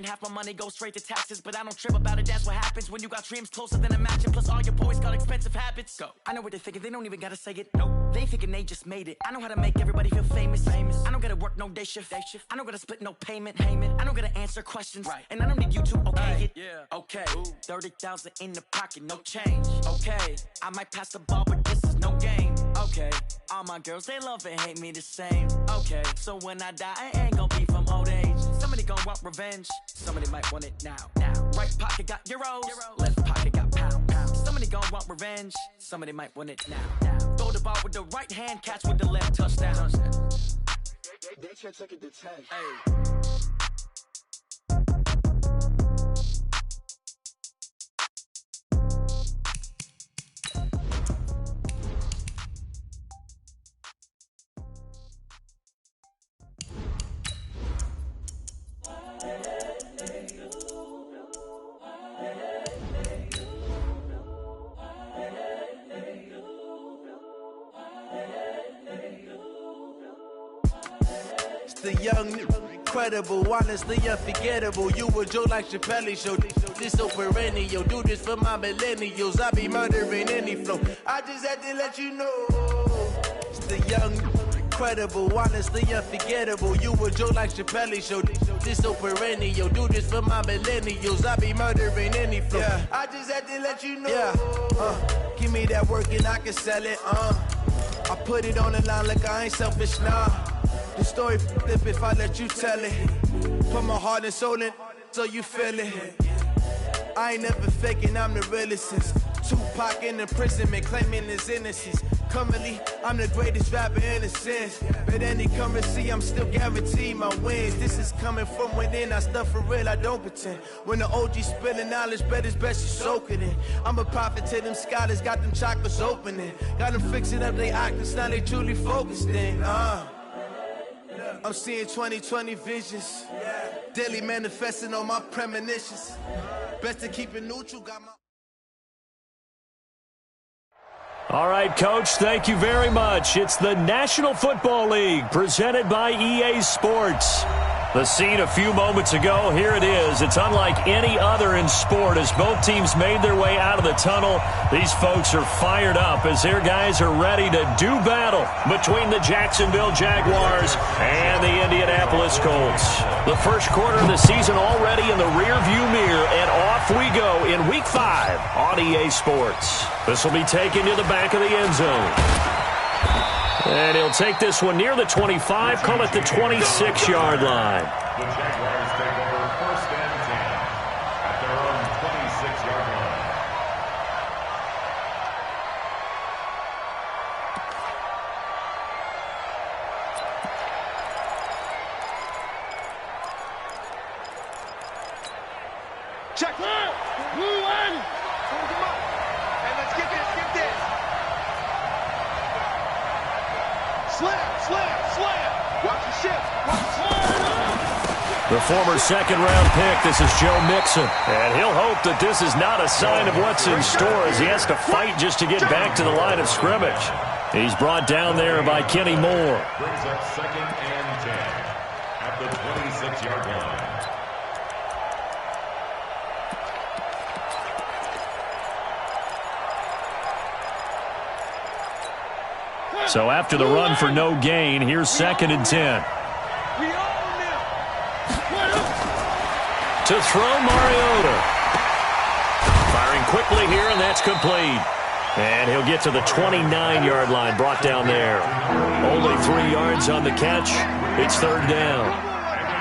and half my money goes straight to taxes. But I don't trip about it, that's what happens when you got dreams closer than a mansion. Plus all your boys got expensive habits. Go. I know what they're thinking, they don't even gotta say it. Nope. They thinking they just made it. I know how to make everybody feel famous. I don't gotta work no day shift. I don't gotta split no payment. I don't gotta answer questions. Right. And I don't need you to okay it. Yeah. Okay. 30,000 in the pocket, no change. Okay. I might pass the ball, but this is no game. Okay. All my girls, they love and hate me the same. Okay. So when I die, I ain't gonna be from old age. Somebody gon' want revenge. Somebody might want it now. Right pocket got euros. Left pocket got pounds. Somebody gon' want revenge. Somebody might want it now. Throw the ball with the right hand, catch with the left, touchdown. They can't take it to 10. Hey. The young, incredible, honestly unforgettable. You a Joe like Chappelle show. This so perennial. Do this for my millennials. I be murdering any flow. I just had to let you know. It's the young, incredible, honestly unforgettable. You a Joe like Chappelle show. This so perennial. Do this for my millennials. I be murdering any flow. Yeah. I just had to let you know. Yeah. Give me that work and I can sell it. I put it on the line like I ain't selfish, nah. The story flip if I let you tell it. Put my heart and soul in so you feel it. I ain't never faking, I'm the realest since Tupac in imprisonment, claiming his innocence. Currently, I'm the greatest rapper in a sense. But any currency, I'm still guaranteed my wins. This is coming from within, I stuff for real, I don't pretend. When the OG spilling knowledge, bet it's best you soak it in. I'm a prophet to them scholars, got them chakras opening. Got them fixing up they octaves, now they truly focused in. I'm seeing 2020 visions. Daily manifesting on my premonitions. Best to keep it neutral, got my... All right, Coach, thank you very much. It's the National Football League presented by EA Sports. The scene a few moments ago, here it is. It's unlike any other in sport as both teams made their way out of the tunnel. These folks are fired up as their guys are ready to do battle between the Jacksonville Jaguars and the Indianapolis Colts. The first quarter of the season already in the rearview mirror, and off we go in Week 5 on EA Sports. This will be taken to the back of the end zone. And he'll take this one near the 25, call it the 26-yard line. The Jaguars take over 1st and 10 at their own 26-yard line. Check. Blue line. Hey, let's get this, Slam. Watch the shift. The former second-round pick, this is Joe Mixon. And he'll hope that this is not a sign of what's in store as he has to fight just to get back to the line of scrimmage. He's brought down there by Kenny Moore. Brings up 2nd and 10 at the 26-yard line. So after the run for no gain, here's 2nd and 10. To throw Mariota. Firing quickly here, and that's complete. And he'll get to the 29-yard line, brought down there. Only 3 yards on the catch. It's 3rd down.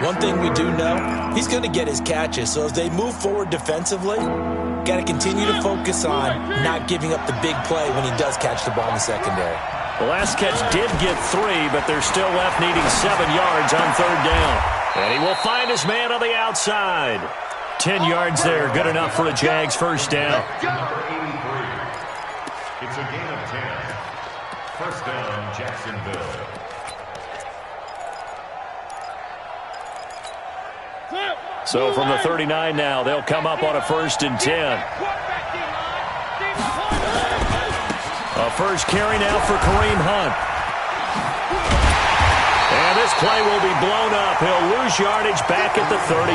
One thing we do know, he's going to get his catches. So as they move forward defensively, got to continue to focus on not giving up the big play when he does catch the ball in the secondary. The last catch did get 3, but they're still left needing 7 yards on 3rd down. And he will find his man on the outside. 10 yards there, good enough for a Jags first down. Number 83. It's a gain of 10. 1st down, Jacksonville. So from the 39 now, they'll come up on a 1st and 10. A first carry now for Kareem Hunt. And this play will be blown up. He'll lose yardage back at the 38.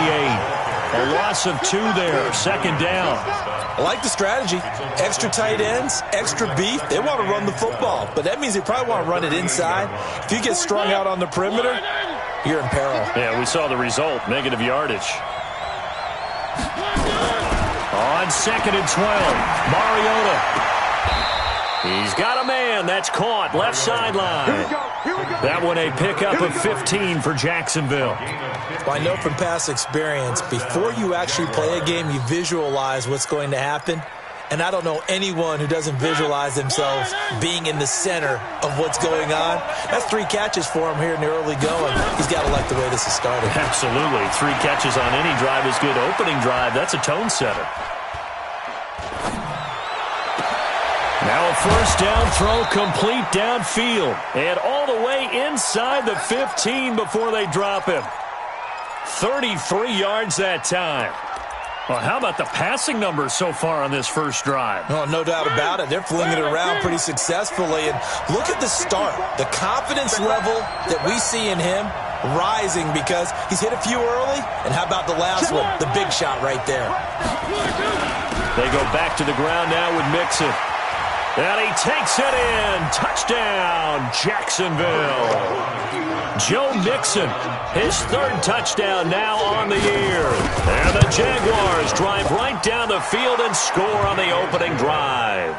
A loss of 2 there, second down. I like the strategy. Extra tight ends, extra beef. They want to run the football, but that means they probably want to run it inside. If you get strung out on the perimeter, you're in peril. Yeah, we saw the result, negative yardage. On 2nd and 12, Mariota. He's got a man. That's caught. Left sideline. That one a pickup of 15 for Jacksonville. Well, I know from past experience, before you actually play a game, you visualize what's going to happen. And I don't know anyone who doesn't visualize themselves being in the center of what's going on. That's 3 catches for him here in the early going. He's got to like the way this has started. Absolutely. 3 catches on any drive is good. Opening drive, that's a tone setter. Now a first down throw complete downfield. And all the way inside the 15 before they drop him. 33 yards that time. Well, how about the passing numbers so far on this first drive? Oh, no doubt about it. They're flinging it around pretty successfully. And look at the start. The confidence level that we see in him rising because he's hit a few early. And how about the last one? The big shot right there. They go back to the ground now with Mixon. And he takes it in. Touchdown, Jacksonville. Joe Mixon, his 3rd touchdown now on the year. And the Jaguars drive right down the field and score on the opening drive.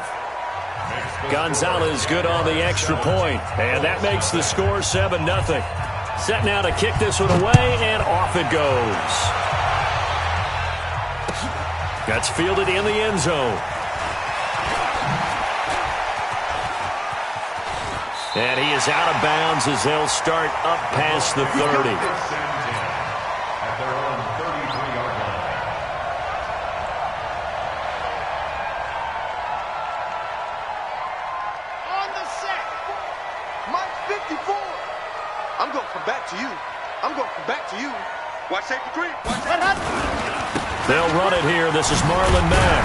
Gonzalez good on the extra point. And that makes the score 7-0. Set now to kick this one away, and off it goes. That's fielded in the end zone. And he is out of bounds as they'll start up past the 30. At their own 33-yard line. On the set. Mike 54. I'm going to come back to you. I'm going to come back to you. Watch safety 3. Watch safety. They'll run it here. This is Marlon Mack.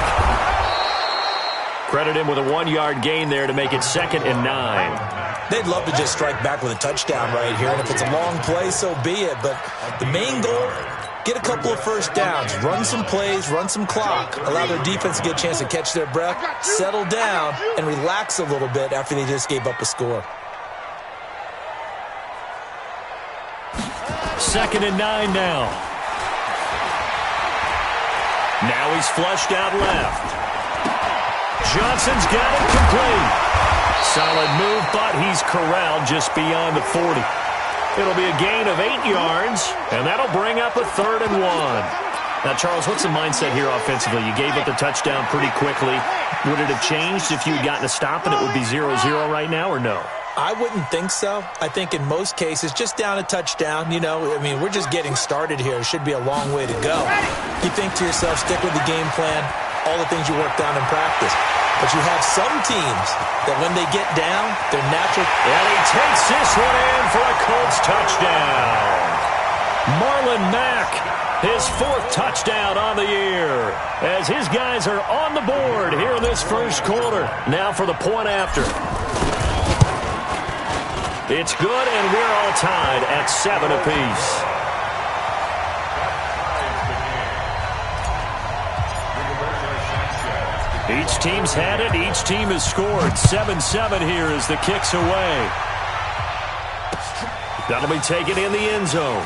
Credit him with a 1-yard gain there to make it 2nd and 9. They'd love to just strike back with a touchdown right here. And if it's a long play, so be it. But the main goal, get a couple of first downs, run some plays, run some clock, allow their defense to get a chance to catch their breath, settle down, and relax a little bit after they just gave up a score. 2nd and 9 now. Now he's flushed out left. Johnson's got it complete. Solid move, but he's corralled just beyond the 40. It'll be a gain of 8 yards, and that'll bring up a 3rd and 1. Now, Charles, what's the mindset here offensively? You gave up the touchdown pretty quickly. Would it have changed if you had gotten a stop and it would be 0-0 right now, or no? I wouldn't think so. I think in most cases, just down a touchdown, we're just getting started here. It should be a long way to go. You think to yourself, stick with the game plan, all the things you worked on in practice. But you have some teams that when they get down, they're natural. And he takes this one in for a Colts touchdown. Marlon Mack, his 4th touchdown on the year. As his guys are on the board here in this first quarter. Now for the point after. It's good, and we're all tied at 7 apiece. Each team's had it. Each team has scored. 7-7 here as the kick's away. That'll be taken in the end zone.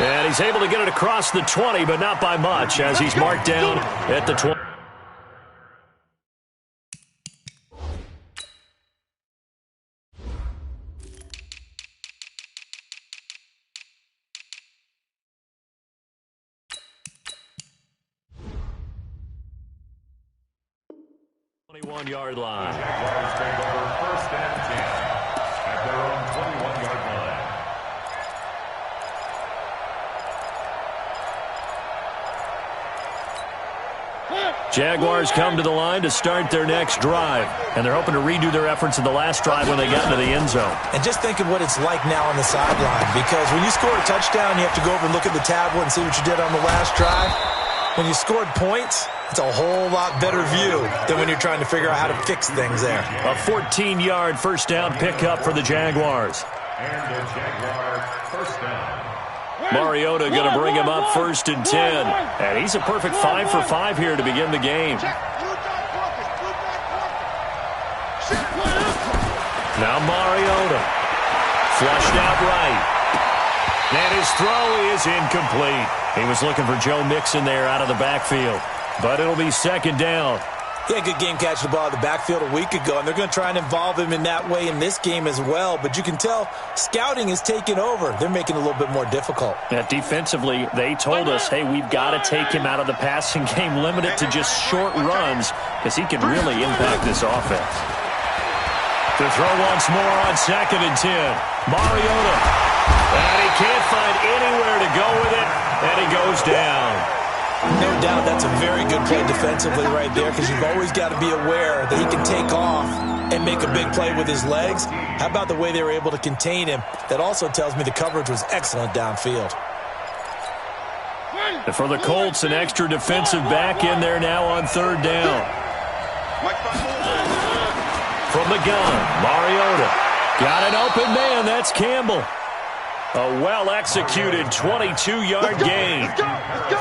And he's able to get it across the 20, but not by much as he's marked down at the 20. Yard line. Jaguars take over 1st and 10 at their own 21-yard line. Jaguars come to the line to start their next drive, and they're hoping to redo their efforts in the last drive when they got into the end zone. And just think of what it's like now on the sideline, because when you score a touchdown, you have to go over and look at the tablet and see what you did on the last drive. When you scored points, it's a whole lot better view than when you're trying to figure out how to fix things there. A 14-yard first down pickup for the Jaguars. And the Jaguar first down. Mariota going to bring him up 1st and 10. And he's a perfect 5 for 5 here to begin the game. Now Mariota. Flushed out right. And his throw is incomplete. He was looking for Joe Mixon there out of the backfield. But it'll be 2nd down. He had a good game catching the ball in the backfield a week ago, and they're going to try and involve him in that way in this game as well. But you can tell scouting is taking over. They're making it a little bit more difficult. Yeah, defensively, they told us, hey, we've got to take him out of the passing game, limit it to just short runs, because he can really impact this offense. To throw once more on 2nd and 10. Mariota. And he can't find anywhere to go with it, and he goes down. No doubt that's a very good play defensively right there, because you've always got to be aware that he can take off and make a big play with his legs. How about the way they were able to contain him? That also tells me the coverage was excellent downfield. And for the Colts, an extra defensive back in there now on 3rd down. From the gun, Mariota. Got an open man, that's Campbell. A well-executed 22-yard gain.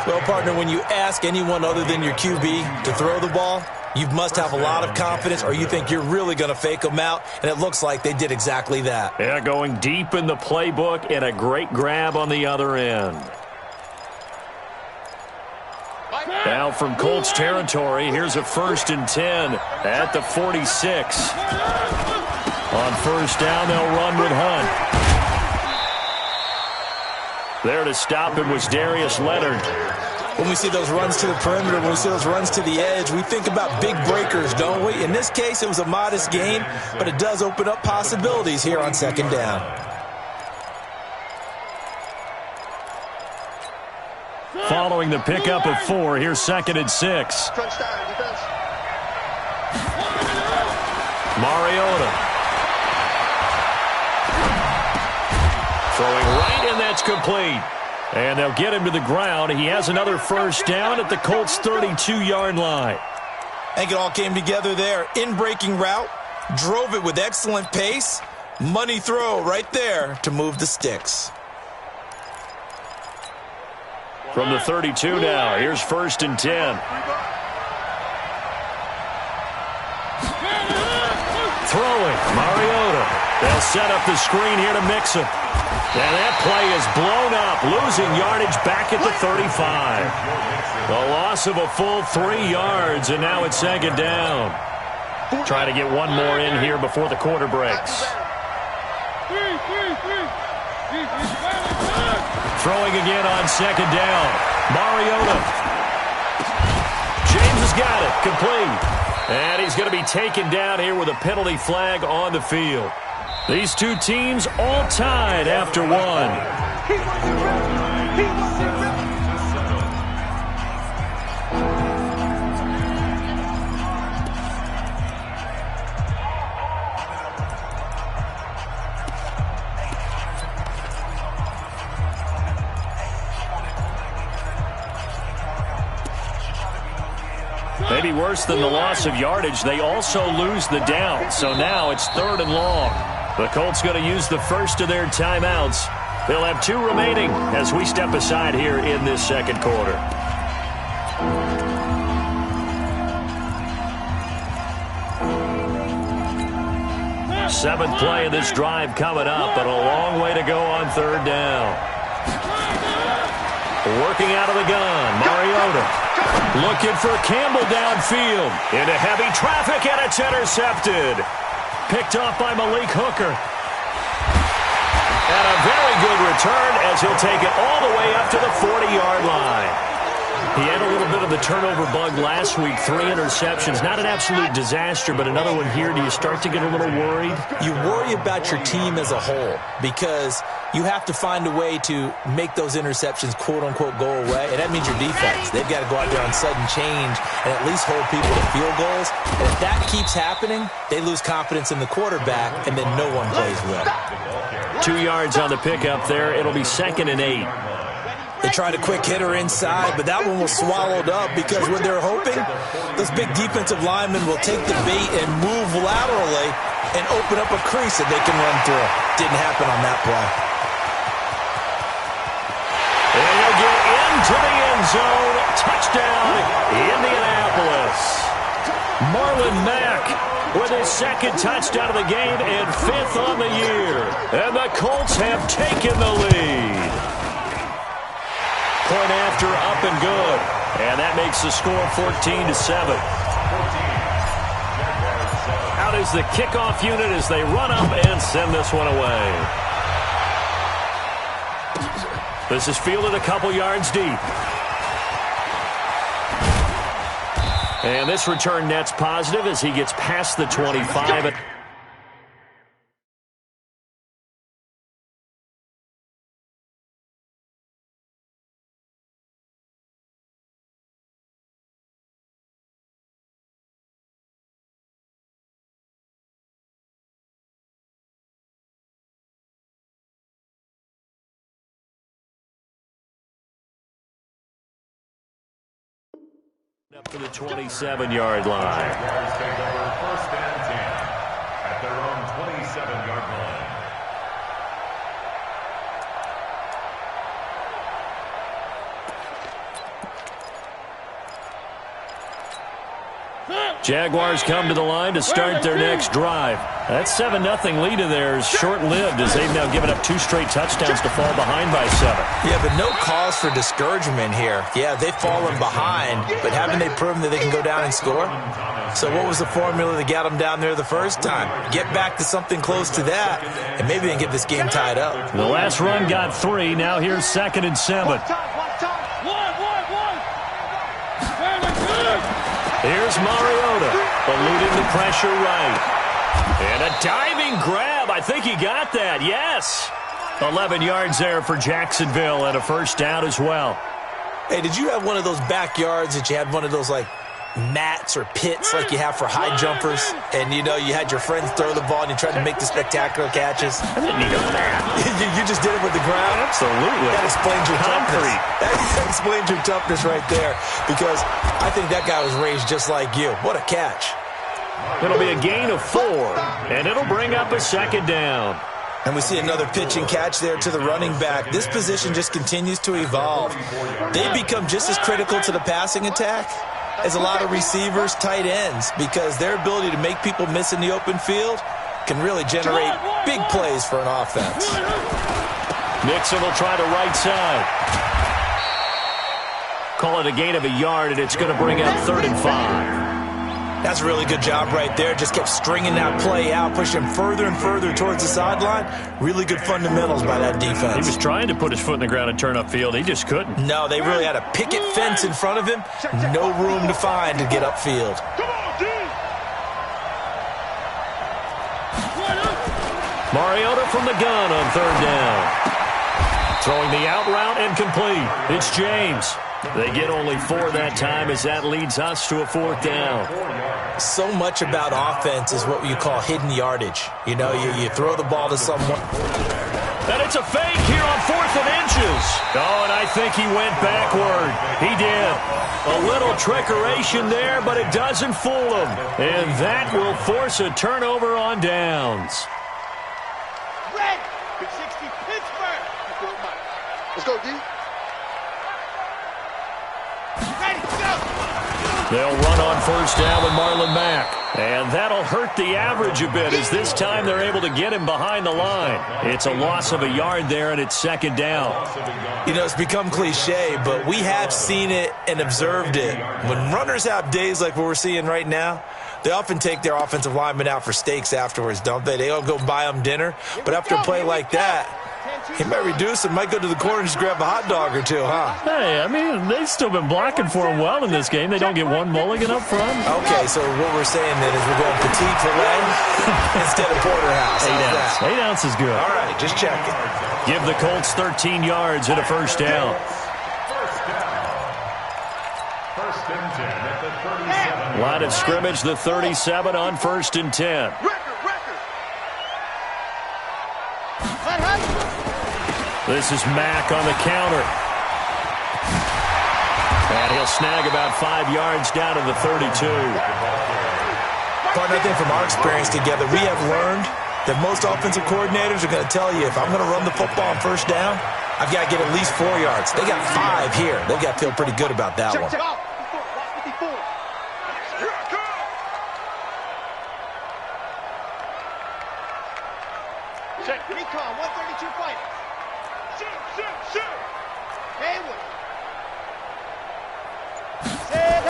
Well, partner, when you ask anyone other than your QB to throw the ball, you must have a lot of confidence, or you think you're really going to fake them out, and it looks like they did exactly that. Yeah, going deep in the playbook and a great grab on the other end. Now from Colts territory, here's a 1st and 10 at the 46. On 1st down, they'll run with Hunt. There to stop him was Darius Leonard. When we see those runs to the perimeter, when we see those runs to the edge, we think about big breakers, don't we? In this case, it was a modest gain, but it does open up possibilities here on 2nd down. Following the pickup of 4, here's 2nd and 6. Mariota. Throwing right, and that's complete. And they'll get him to the ground. He has another 1st down at the Colts' 32-yard line. I think it all came together there. In-breaking route, drove it with excellent pace. Money throw right there to move the sticks. From the 32 now, here's 1st and 10. Throwing, Mariota. They'll set up the screen here to Mixon. And that play is blown up, losing yardage back at the 35. The loss of a full 3 yards, and now it's 2nd down. Trying to get one more in here before the quarter breaks. Throwing again on 2nd down. Mariota. James has got it, complete. And he's going to be taken down here with a penalty flag on the field. These two teams all tied after 1. He wasn't ready. He wasn't ready. Maybe worse than the loss of yardage, they also lose the down. So now it's 3rd and long. The Colts going to use the first of their timeouts. They'll have 2 remaining as we step aside here in this 2nd quarter. Seventh play of this drive coming up, but a long way to go on 3rd down. Working out of the gun, Mariota. Looking for Campbell downfield. Into heavy traffic, and it's intercepted. Picked off by Malik Hooker. And a very good return as he'll take it all the way up to the 40-yard line. He had a little bit of the turnover bug last week, 3 interceptions. Not an absolute disaster, but another one here. Do you start to get a little worried? You worry about your team as a whole because you have to find a way to make those interceptions, quote-unquote, go away. And that means your defense. They've got to go out there on sudden change and at least hold people to field goals. And if that keeps happening, they lose confidence in the quarterback, and then no one plays well. 2 yards on the pickup there. It'll be 2nd and 8. They tried a quick hitter inside, but that one was swallowed up because what they're hoping, those big defensive linemen will take the bait and move laterally and open up a crease that they can run through. Didn't happen on that play. into the end zone. Touchdown, Indianapolis. Marlon Mack with his second touchdown of the game and 5th on the year. And the Colts have taken the lead. Point after, up and good. And that makes the score 14-7. Out is the kickoff unit as they run up and send this one away. This is fielded a couple yards deep. And this return net's positive as he gets past the 25. Up to the 27-yard line. Jaguars take over 1st and 10 at their own 27-yard line. Jaguars come to the line to start their next drive. That 7-0 lead of theirs short-lived as they've now given up 2 straight touchdowns to fall behind by 7. Yeah, but no cause for discouragement here. Yeah, they've fallen behind, but haven't they proven that they can go down and score? So what was the formula that got them down there the first time? Get back to something close to that, and maybe they can get this game tied up. The last run got 3. Now here's 2nd and 7. Here's Mariota, eluding the pressure right. And a diving grab. I think he got that. Yes. 11 yards there for Jacksonville and a 1st down as well. Hey, did you have one of those backyards that you had one of those, like, mats or pits like you have for high jumpers? And, you know, you had your friends throw the ball and you tried to make the spectacular catches? I didn't need a mat. You just did it with the ground? Absolutely. That explains your toughness. That explains your toughness right there, because I think that guy was raised just like you. What a catch. It'll be a gain of 4, and it'll bring up a 2nd down. And we see another pitch and catch there to the running back. This position just continues to evolve. They become just as critical to the passing attack as a lot of receivers, tight ends, because their ability to make people miss in the open field can really generate big plays for an offense. Nixon will try to right side. Call it a gain of a yard, and it's going to bring up 3rd and 5. That's a really good job right there. Just kept stringing that play out, pushing him further and further towards the sideline. Really good fundamentals by that defense. He was trying to put his foot in the ground and turn upfield. He just couldn't. No, they really had a picket fence in front of him. No room to find to get upfield. Mariota from the gun on 3rd down. Throwing the out route and complete. It's James. They get only 4 that time as that leads us to a 4th down. So much about offense is what you call hidden yardage. You know, you throw the ball to someone. And it's a fake here on 4th and inches. Oh, and I think he went backward. He did. A little trickeration there, but it doesn't fool him. And that will force a turnover on downs. Red! 60 Pittsburgh! Let's go, D. They'll run on 1st down with Marlon Mack. And that'll hurt the average a bit as this time they're able to get him behind the line. It's a loss of a yard there, and it's 2nd down. You know, it's become cliche, but we have seen it and observed it. When runners have days like what we're seeing right now, they often take their offensive linemen out for steaks afterwards, don't they? They all go buy them dinner. But after a play like that, he might reduce and might go to the corner and just grab a hot dog or two, huh? Hey, I mean, they've still been blocking for him well in this game. They don't get one mulligan up front. Okay, so what we're saying then is we're going petite filet instead of porterhouse. 8 ounce. 8 ounce is good. All right, just checking. Give the Colts 13 yards and a 1st down. 1st and 10 at the 37. Line of scrimmage, the 37 on 1st and 10. This is Mack on the counter. And he'll snag about 5 yards down to the 32. Partner, I think from our experience together, we have learned that most offensive coordinators are going to tell you, if I'm going to run the football on 1st down, I've got to get at least 4 yards. They got 5 here. They've got to feel pretty good about that one. Check. 54. Here I come. Check. Recon, 132 fighters. Shoot. Haywood.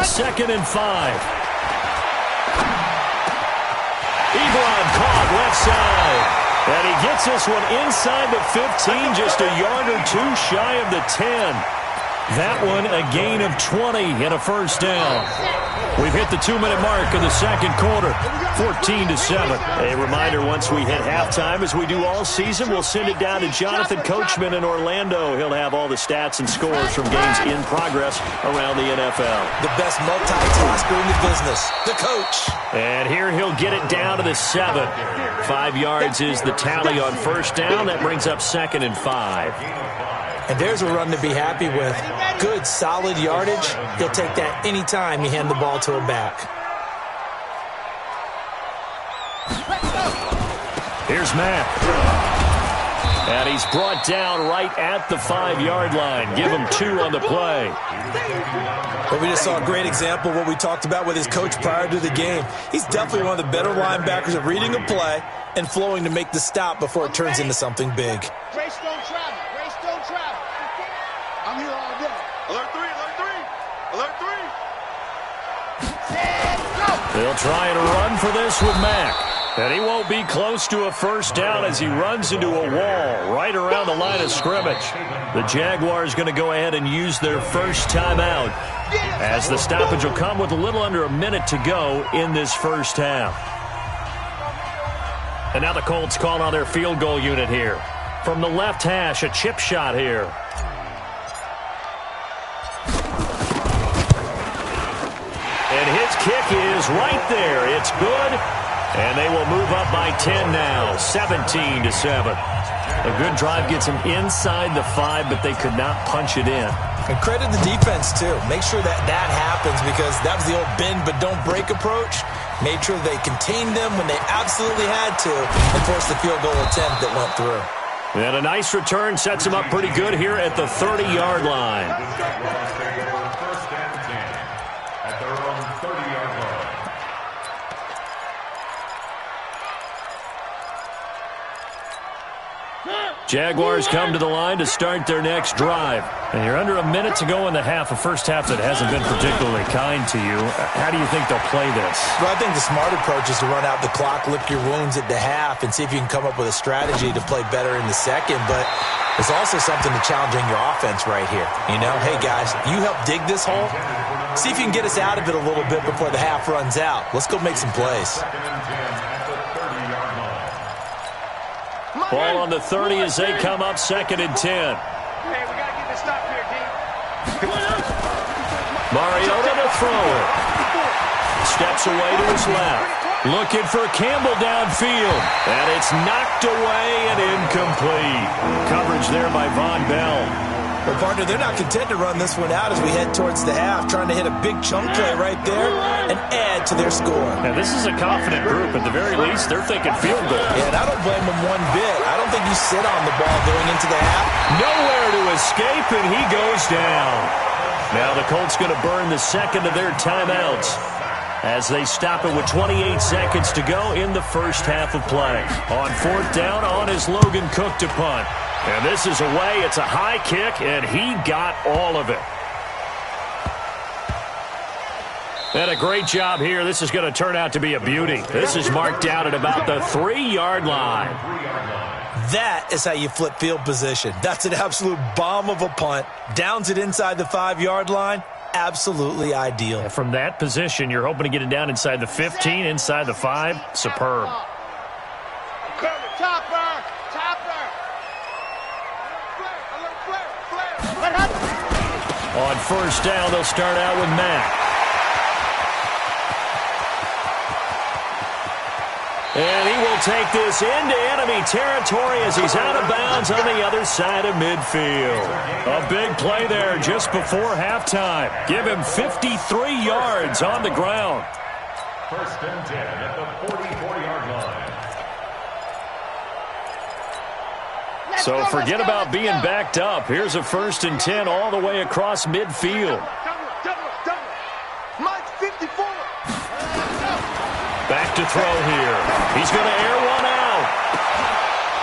2nd and 5. Ebron caught left side. And he gets this one inside the 15, just a yard or two shy of the 10. That one a gain of 20 and a first down. We've hit the 2-minute mark of the second quarter, 14-7. A reminder, once we hit halftime, as we do all season, we'll send it down to Jonathan Coachman in Orlando. He'll have all the stats and scores from games in progress around the NFL. The best multitasker in the business, the coach. And here he'll get it down to the 7. 5 yards is the tally on first down. That brings up 2nd and 5. And there's a run to be happy with. Good, solid yardage. He'll take that anytime you hand the ball to a back. Here's Matt. And he's brought down right at the 5-yard line. Give him 2 on the play. But we just saw a great example of what we talked about with his coach prior to the game. He's definitely one of the better linebackers at reading a play and flowing to make the stop before it turns into something big. Grace don't travel. I'm here all day. Alert 3. They'll try and run for this with Mack. And he won't be close to a first down as he runs into a wall right around the line of scrimmage. The Jaguars going to go ahead and use their first timeout, as the stoppage will come with a little under a minute to go in this first half. And now the Colts call on their field goal unit here. From the left hash, a chip shot here. And his kick is right there. It's good. And they will move up by 10 now, 17-7. A good drive gets them inside the 5, but they could not punch it in. And credit the defense, too. Make sure that happens, because that was the old bend but don't break approach. Made sure they contained them when they absolutely had to and forced the field goal attempt that went through. And a nice return sets them up pretty good here at the 30-yard line. First and 10 at their own 30-yard line. Jaguars come to the line to start their next drive. And you're under a minute to go in the half, a first half that hasn't been particularly kind to you. How do you think they'll play this? Well, I think the smart approach is to run out the clock, lick your wounds at the half, and see if you can come up with a strategy to play better in the second. But there's also something to challenging your offense right here. You know, hey, guys, you help dig this hole. See if you can get us out of it a little bit before the half runs out. Let's go make some plays. Ball on the 30 as they come up, 2nd and 10. Hey, we got to get this stop here, D. Mariota to throw it. Steps away to his left. Looking for Campbell downfield. And it's knocked away and incomplete. Coverage there by Von Bell. Well, partner, they're not content to run this one out as we head towards the half, trying to hit a big chunk play right there and add to their score. Now, this is a confident group. At the very least, they're thinking field goal. Yeah, and I don't blame them one bit. I don't think you sit on the ball going into the half. Nowhere to escape, and he goes down. Now the Colts going to burn the second of their timeouts as they stop it with 28 seconds to go in the first half of play. On 4th down, on is Logan Cook to punt. And this is away. It's a high kick, and he got all of it. And a great job here. This is going to turn out to be a beauty. This is marked out at about the 3-yard line. That is how you flip field position. That's an absolute bomb of a punt. Downs it inside the 5-yard line. Absolutely ideal. And from that position, you're hoping to get it down inside the 15, inside the 5. Superb. On first down, they'll start out with Mack. And he will take this into enemy territory as he's out of bounds on the other side of midfield. A big play there just before halftime. Give him 53 yards on the ground. First and 10 at the 44-yard line. So forget about being backed up. Here's a 1st and 10 all the way across midfield. Mike 54. Back to throw here. He's going to air one out.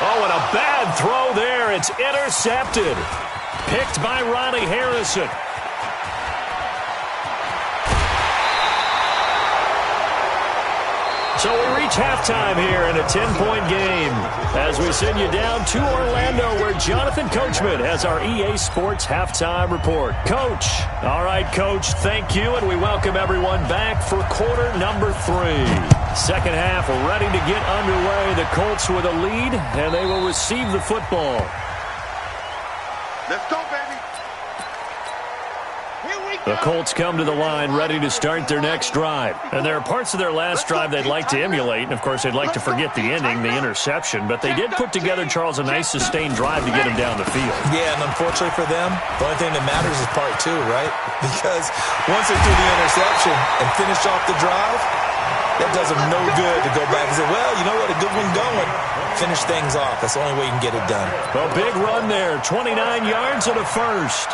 Oh, and a bad throw there. It's intercepted. Picked by Ronnie Harrison. So we reach halftime here in a 10-point game as we send you down to Orlando where Jonathan Coachman has our EA Sports halftime report. Coach. All right, Coach, thank you, and we welcome everyone back for quarter number 3. Second half ready to get underway. The Colts with a lead, and they will receive the football. Let's go, baby. The Colts come to the line ready to start their next drive. And there are parts of their last drive they'd like to emulate. And, of course, they'd like to forget the ending, the interception. But they did put together, Charles, a nice sustained drive to get him down the field. Yeah, and unfortunately for them, the only thing that matters is part 2, right? Because once they threw the interception and finished off the drive, that does them no good to go back and say, well, you know what, a good one going. Finish things off. That's the only way you can get it done. Well, big run there, 29 yards and a first.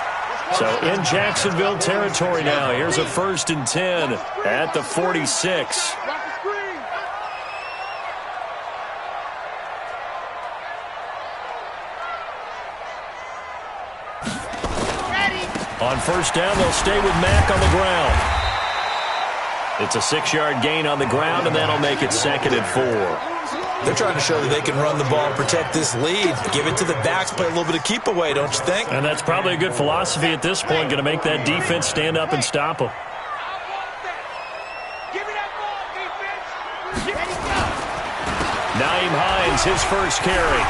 So in Jacksonville territory now. Here's a 1st and 10 at the 46. On first down, they'll stay with Mack on the ground. It's a 6-yard gain on the ground, and that'll make it 2nd and 4. They're trying to show that they can run the ball and protect this lead. Give it to the backs, play a little bit of keep away, don't you think? And that's probably a good philosophy at this point, going to make that defense stand up and stop them. Nyheim Hines, his first carry.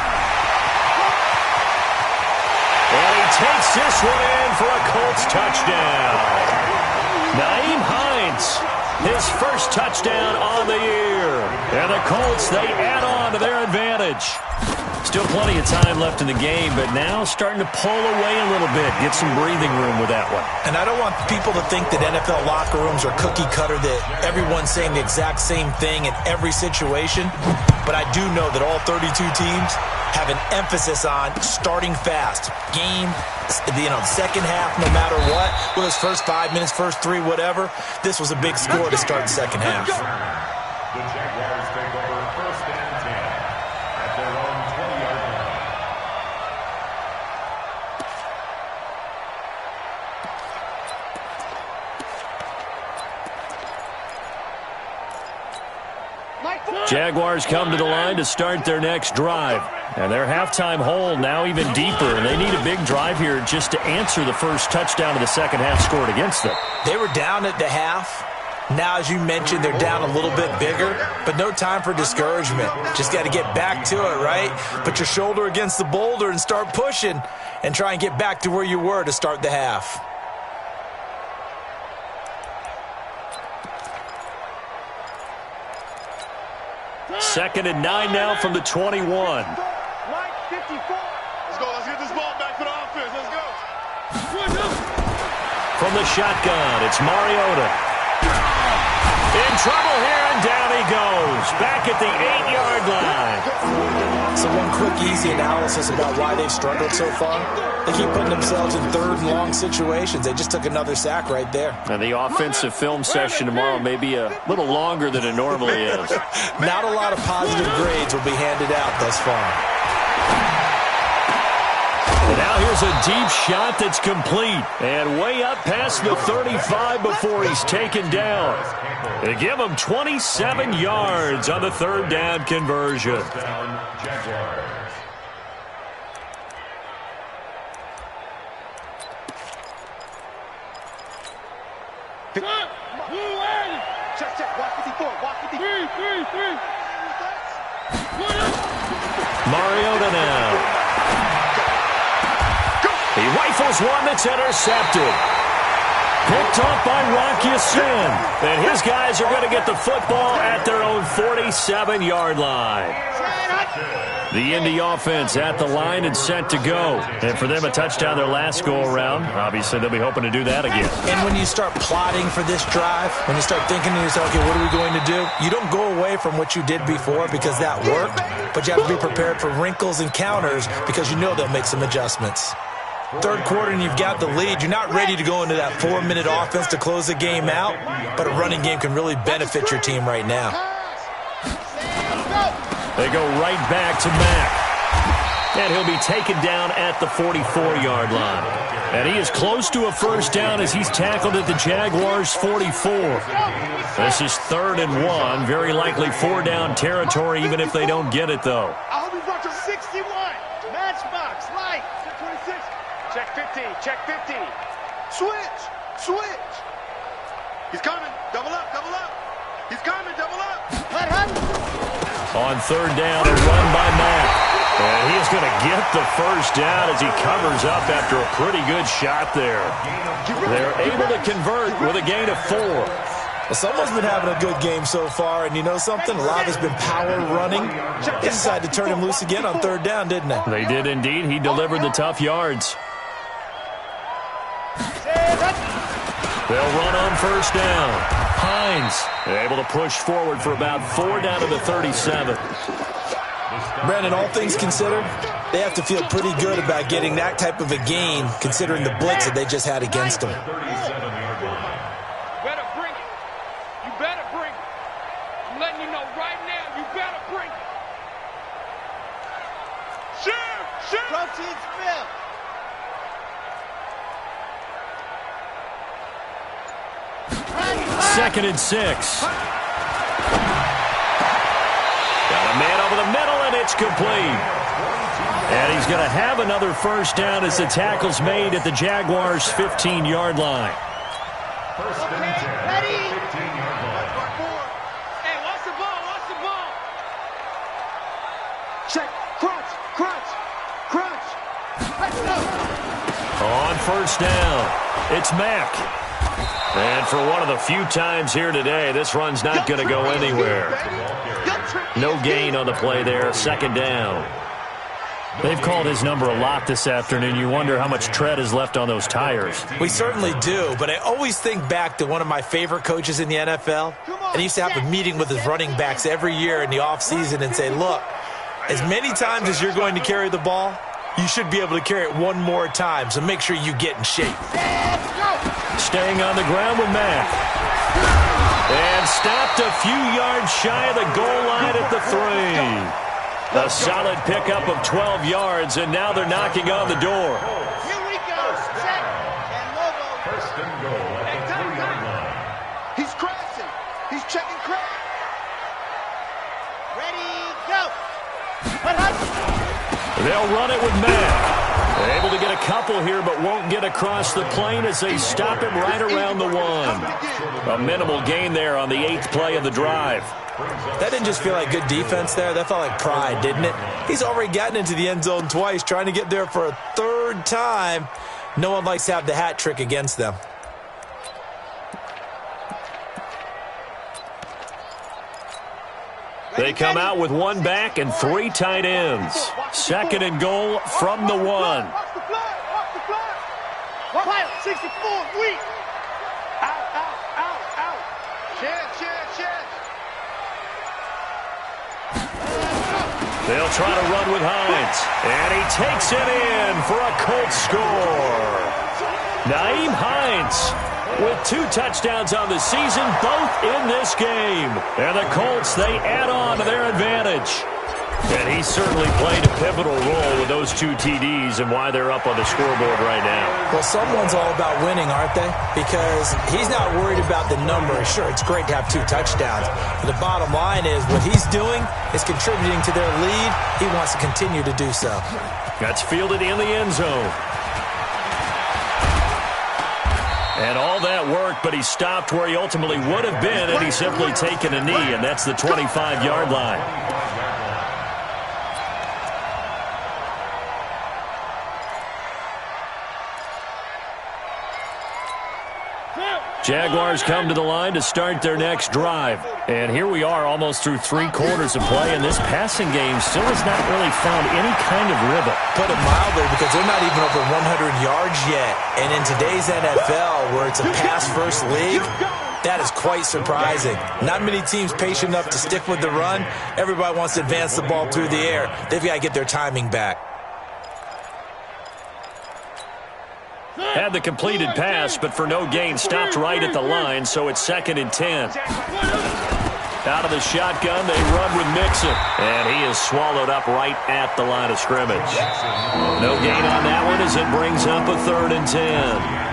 And he takes this one in for a Colts touchdown. Nyheim Hines, his first touchdown on the year. And the Colts, they add on to their advantage. Still plenty of time left in the game, but now starting to pull away a little bit. Get some breathing room with that one. And I don't want people to think that NFL locker rooms are cookie cutter, that everyone's saying the exact same thing in every situation. But I do know that all 32 teams have an emphasis on starting fast. Game, the second half, no matter what, whether it's first 5 minutes, first 3, whatever, this was a big score to start the second half. The Jaguars take over 1st and 10 at their own 20-yard line. Jaguars come to the line to start their next drive. And their halftime hole now even deeper, and they need a big drive here just to answer the first touchdown of the second half scored against them. They were down at the half. Now, as you mentioned, they're down a little bit bigger, but no time for discouragement. Just got to get back to it, right? Put your shoulder against the boulder and start pushing and try and get back to where you were to start the half. Second and 9 now from the 21. Mike 54. Let's go. Let's get this ball back for the offense. Let's go. From the shotgun, it's Mariota. In trouble here, and down he goes. Back at the 8-yard line. So one quick, easy analysis about why they've struggled so far. They keep putting themselves in third and long situations. They just took another sack right there. And the offensive film session tomorrow may be a little longer than it normally is. Not a lot of positive grades will be handed out thus far. And now here's a deep shot that's complete. And way up past the 35 before he's taken down. They give him 27 yards on the third down conversion. Down, Jaguars. Check. Walk 54. Walk 54. Mariota now. He rifles one that's intercepted. Picked off by Rocky Sin. And his guys are going to get the football at their own 47-yard line. The Indy offense at the line and set to go. And for them, a touchdown their last go-around. Obviously, they'll be hoping to do that again. And when you start plotting for this drive, when you start thinking to yourself, okay, what are we going to do? You don't go away from what you did before because that worked, but you have to be prepared for wrinkles and counters because you know they'll make some adjustments. Third quarter and you've got the lead. You're not ready to go into that 4-minute offense to close the game out, but a running game can really benefit your team right now. They go right back to Mack. And he'll be taken down at the 44-yard line. And he is close to a first down as he's tackled at the Jaguars' 44. This is 3rd and 1. Very likely 4-down territory, even if they don't get it, though. I hope he brought your 61. Matchbox, light. Check 26. Check 50. Check 50. Switch. Switch. He's coming. Double up. Double up. He's coming. Double up. On 3rd down, a run by Mack. And he is going to get the first down as he covers up after a pretty good shot there. They're able to convert with a gain of 4. Well, someone's been having a good game so far, and you know something? A lot of it's been power running. They decided to turn him loose again on 3rd down, didn't they? They did indeed. He delivered the tough yards. They'll run on 1st down. Hines able to push forward for about 4 down to the 37. Brandon, all things considered, they have to feel pretty good about getting that type of a gain considering the blitz that they just had against them. Better bring it. You better bring it. I'm letting you know right now, you better bring it. Shoot! Shoot! Protein spill. 2nd and 6. Got a man over the middle, and it's complete. And he's going to have another first down as the tackle's made at the Jaguars' 15-yard line. First and 10. Ready? 15-yard line. Hey, watch the ball, watch the ball. Check, crunch, crunch, crunch. Let's go. On 1st down, it's Mack. And for one of the few times here today, this run's not going to go anywhere. No gain on the play there, 2nd down. They've called his number a lot this afternoon. You wonder how much tread is left on those tires. We certainly do, but I always think back to one of my favorite coaches in the NFL. And he used to have a meeting with his running backs every year in the offseason and say, look, as many times as you're going to carry the ball, you should be able to carry it one more time, so make sure you get in shape. Staying on the ground with Mack. And stopped a few yards shy of the goal line at the 3. A solid pickup of 12 yards, and now they're knocking on the door. Here we go. Set. And Lobo. First and goal at the 3-yard line. He's crashing. He's checking crash. Ready, go. They'll run it with Mack. Able to get a couple here, but won't get across the plane as they stop him right around the 1. A minimal gain there on the 8th play of the drive. That didn't just feel like good defense there. That felt like pride, didn't it? He's already gotten into the end zone twice, trying to get there for a 3rd time. No one likes to have the hat trick against them. They come out with 1 back and 3 tight ends. 2nd and goal from the 1. Watch the fly. Watch the fly. Pilot 64, weak. Out, out, out, out. Chance. They'll try to run with Hines. And he takes it in for a Colts score. Nyheim Hines with 2 touchdowns on the season, both in this game. And the Colts, they add on to their advantage. And he certainly played a pivotal role with those 2 TDs and why they're up on the scoreboard right now. Well, someone's all about winning, aren't they? Because he's not worried about the number. Sure, it's great to have 2 touchdowns. But the bottom line is what he's doing is contributing to their lead. He wants to continue to do so. That's fielded in the end zone. And all that worked, but he stopped where he ultimately would have been had he simply taken a knee, and that's the 25-yard line. Jaguars come to the line to start their next drive. And here we are almost through 3 quarters of play, and this passing game still has not really found any kind of rhythm. Put it mildly, because they're not even over 100 yards yet. And in today's NFL, where it's a pass-first league, that is quite surprising. Not many teams patient enough to stick with the run. Everybody wants to advance the ball through the air. They've got to get their timing back. Had the completed pass, but for no gain, stopped right at the line, so it's 2nd and 10. Out of the shotgun, they run with Mixon, and he is swallowed up right at the line of scrimmage. No gain on that one as it brings up a 3rd and 10.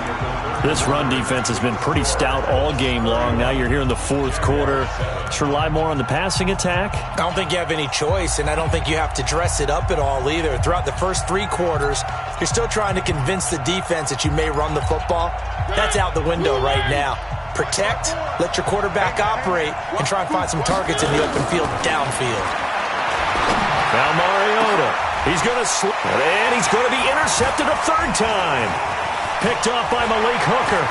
This run defense has been pretty stout all game long. Now you're here in the 4th quarter. Should rely more on the passing attack? I don't think you have any choice, and I don't think you have to dress it up at all either. Throughout the first 3 quarters, you're still trying to convince the defense that you may run the football. That's out the window right now. Protect, let your quarterback operate, and try and find some targets in the open field downfield. Now Mariota. He's going to slip, and he's going to be intercepted a 3rd time. Picked off by Malik Hooker.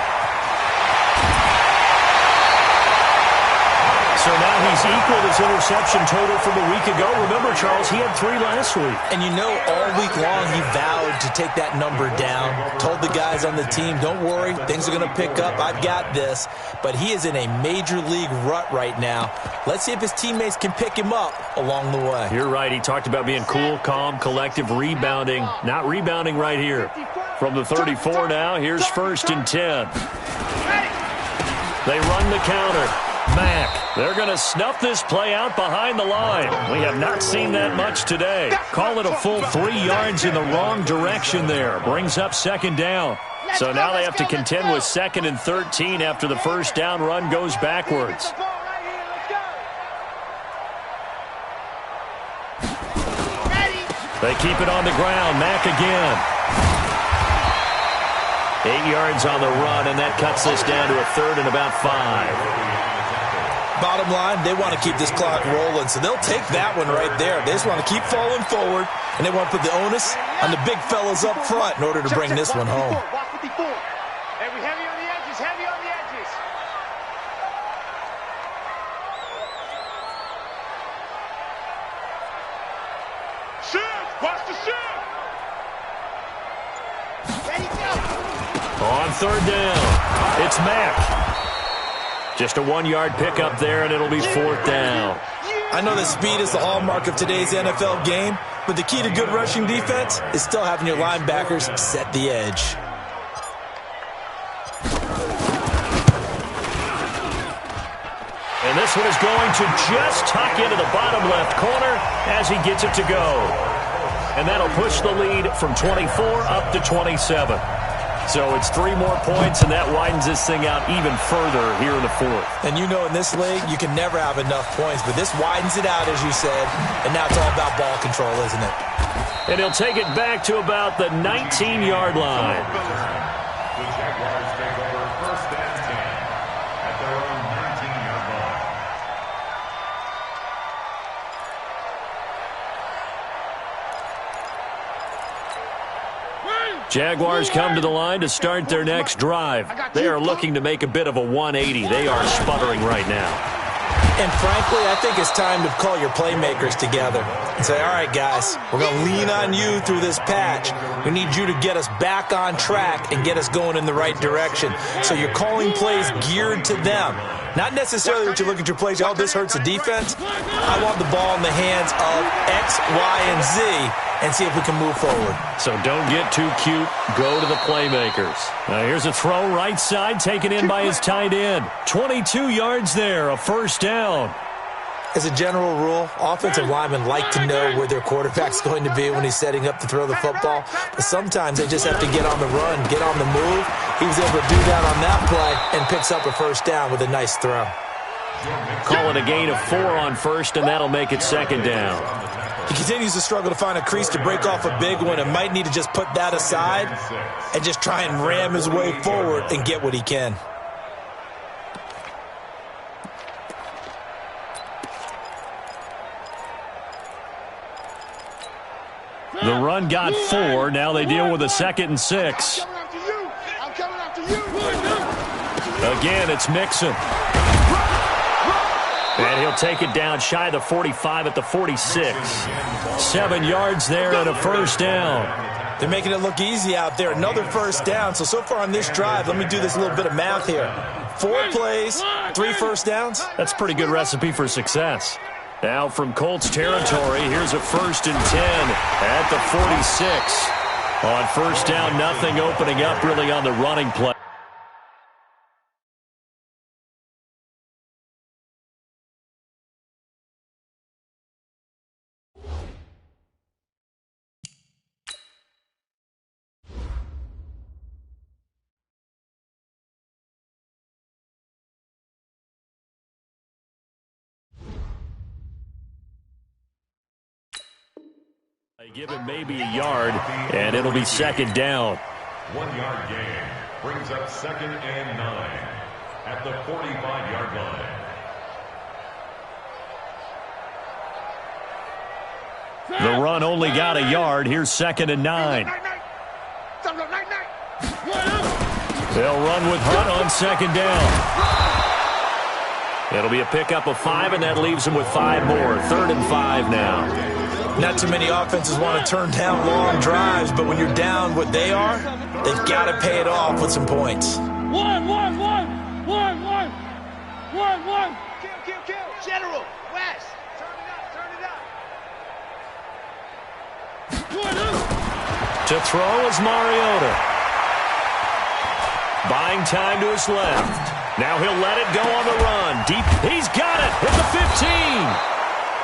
So now he's equaled his interception total from a week ago. Remember, Charles, he had 3 last week. And you know, all week long he vowed to take that number down. Told the guys on the team, don't worry, things are going to pick up. I've got this. But he is in a major league rut right now. Let's see if his teammates can pick him up along the way. You're right. He talked about being cool, calm, collective, rebounding. Not rebounding right here. From the 34 now, here's 1st and 10. They run the counter. Mack, they're going to snuff this play out behind the line. We have not seen that much today. Call it a full 3 yards in the wrong direction there. Brings up 2nd down. So now they have to contend with 2nd and 13 after the first down run goes backwards. They keep it on the ground. Mack again. 8 yards on the run, and that cuts this down to a 3rd and about 5. Bottom line, they want to keep this clock rolling, so they'll take that one right there. They just want to keep falling forward, and they want to put the onus on the big fellas up front in order to bring this one home. And we heavy on the edges, heavy on the edges. Shift, watch the shift. Ready, go. On 3rd down, it's Mack. Just a 1-yard pickup there, and it'll be 4th down. I know that speed is the hallmark of today's NFL game, but the key to good rushing defense is still having your linebackers set the edge. And this one is going to just tuck into the bottom left corner as he gets it to go. And that'll push the lead from 24 up to 27. So it's 3 more points, and that widens this thing out even further here in the 4th. And you know in this league, you can never have enough points, but this widens it out, as you said, and now it's all about ball control, isn't it? And he'll take it back to about the 19-yard line. The Jaguars take over 1st and 10 at their own 19-yard line. Jaguars come to the line to start their next drive. They are looking to make a bit of a 180. They are sputtering right now. And frankly, I think it's time to call your playmakers together and say, all right, guys, we're going to lean on you through this patch. We need you to get us back on track and get us going in the right direction. So you're calling plays geared to them. Not necessarily that you look at your plays, oh, this hurts the defense. I want the ball in the hands of X, Y, and Z and see if we can move forward. So don't get too cute. Go to the playmakers. Now here's a throw right side, taken in by his tight end. 22 yards there, a 1st down. As a general rule, offensive linemen like to know where their quarterback's going to be when he's setting up to throw the football. But sometimes they just have to get on the run, get on the move. He was able to do that on that play and picks up a 1st down with a nice throw. Call it a gain of 4 on 1st, and that'll make it 2nd down. He continues to struggle to find a crease to break off a big one and might need to just put that aside and just try and ram his way forward and get what he can. The run got 4. Now they deal with a 2nd and 6. I'm coming after you. Again, it's Mixon. And he'll take it down shy of the 45 at the 46. 7 yards there and a first down. They're making it look easy out there. Another first down. So far on this drive, let me do this little bit of math here. 4 plays, 3 first downs. That's a pretty good recipe for success. Now from Colts territory, here's a 1st and 10 at the 46. On first down, nothing opening up really on the running play. They give him maybe a yard, and it'll be second down. 1 yard gain brings up 2nd and 9 at the 45-yard line. The run only got a yard. Here's 2nd and 9. They'll run with Hunt on 2nd down. It'll be a pickup of 5, and that leaves them with 5 more. 3rd and 5 now. Not too many offenses want to turn down long drives, but when you're down what they are, they've got to pay it off with some points. One. Kill. General, West. Turn it up. To throw is Mariota. Buying time to his left. Now he'll let it go on the run. Deep. He's got it at the 15.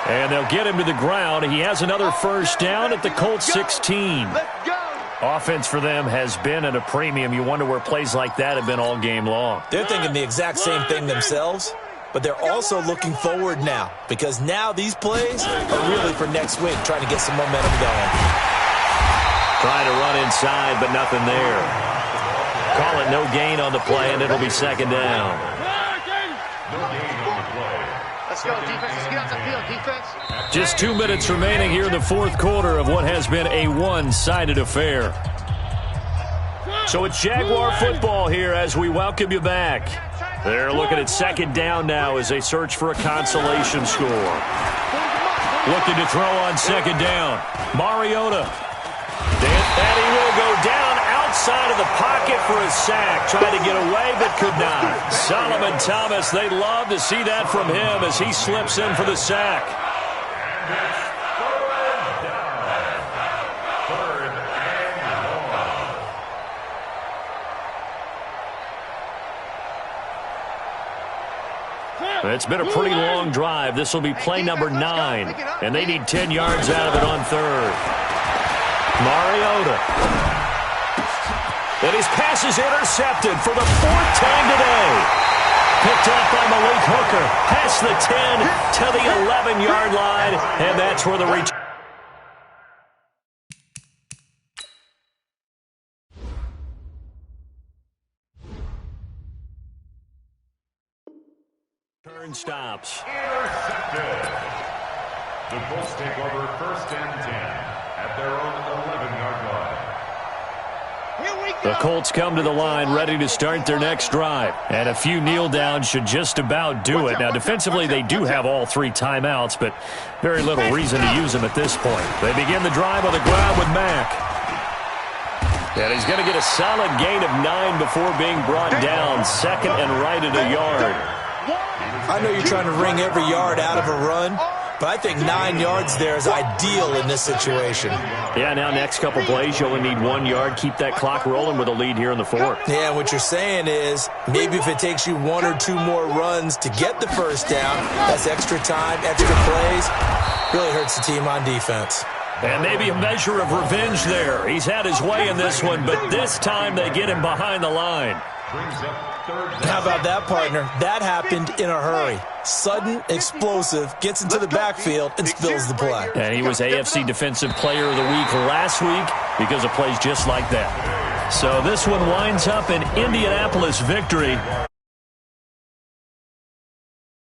And they'll get him to the ground. He has another first down at the Colts 16. Let's go. Offense for them has been at a premium. You wonder where plays like that have been all game long. They're thinking the exact same thing themselves, but they're also looking forward now because now these plays are really for next week, trying to get some momentum going. Trying to run inside, but nothing there. Call it no gain on the play, and it'll be second down. Let's go, defense. Let's get out the field, defense. Just 2 minutes remaining here in the fourth quarter of what has been a one-sided affair. So it's Jaguar football here as we welcome you back. They're looking at second down now as they search for a consolation score. Looking to throw on second down. Mariota. And he will go down outside of the pocket for a sack. Tried to get away, but could not. Solomon Thomas, they love to see that from him as he slips in for the sack. It's been a pretty long drive. This will be play number 9, and they need 10 yards out of it on 3rd. Mariota. And his pass is intercepted for the 4th time today. Picked up by Malik Hooker. Past the 10 to the 11-yard line, and that's where the return. Turn stops. Intercepted. The Colts take over 1st and 10 at their own 11-yard line. The Colts come to the line ready to start their next drive. And a few kneel downs should just about do it. Now, defensively, they do have all 3 timeouts, but very little reason to use them at this point. They begin the drive on the ground with Mack. And he's going to get a solid gain of 9 before being brought down. 2nd and right at a yard. I know you're trying to wring every yard out of a run, but I think 9 yards there is ideal in this situation. Yeah, now next couple plays, you only need 1 yard. Keep that clock rolling with a lead here in the 4th. Yeah, what you're saying is maybe if it takes you 1 or 2 more runs to get the first down, that's extra time, extra plays. Really hurts the team on defense. And maybe a measure of revenge there. He's had his way in this one, but this time they get him behind the line. How about that, partner? That happened in a hurry. Sudden, explosive, gets into the backfield, and spills the play. And he was AFC Defensive Player of the Week last week because of plays just like that. So this one winds up an Indianapolis victory.